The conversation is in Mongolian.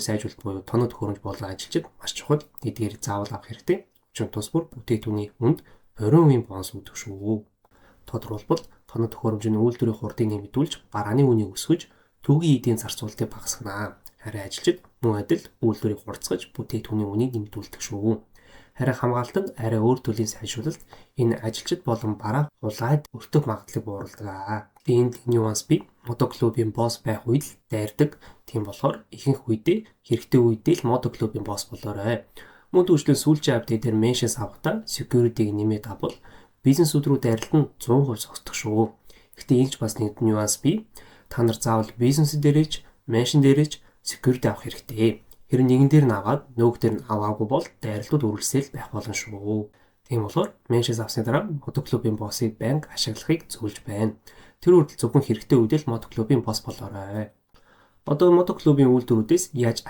сайжруулалт буюу тоног төхөөрөмж болон ажилчид маш чухал. Эдгээр заавал авах хэрэгтэй. Учир нь тус бүр бүтээгдэхүүний үнд оройн үеийн бонус өгдөг шүү. Тодорхойлбол тоног төхөөрөмж нь үйлдвэрийн хурдыг нэмэгдүүлж барааны үнийг өсгөж төвгийн эдийн зарцуулалтыг багасгана. Харин ажилчид мөн адил үйлдвэрийг хурцгаж бүтээгдэхүүний үнийг нэмэгдүүлдэг шүү. Харин хамгаалалтанд арай өөр төрлийн сайжруулалт энэ ажилчид болон бараа хулгайд өртөх магадлалыг бууруулдаг. Энд нюанс бий. Мотоклубын босс байх үед л дайрдаг. Тийм болохоор ихэнх үедээ хэрэгтэй үедээ л мотоклубын босс болоорой. Мөн түүчлэн сүүлчийн апдейт дээр меншнс авахдаа security-г нэмээд авбал бизнесүүд рүү дайралт нь 100% зогсдог шүү. Гэхдээ ийгч бас нэг нюанс бий. Та нар заавал бизнес дээрэж, меншн дээрэж security авах хэрэгтэй. Хэрэг нэгэн дээр нь аваад нөгөөх дээр нь аваагүй бол дайралтууд үргэлжлэл байх болно шүү. Тийм болохоор меншнс авсны дараа мотоклубын боссыг банк ашиглахыг зөвлөж байна. Тэр үрдэл зөвхөн хэрэгтэй үедээ л мотоклубын босс болоорой. Одоо мотоклубын үйлдвэрүүдээс яаж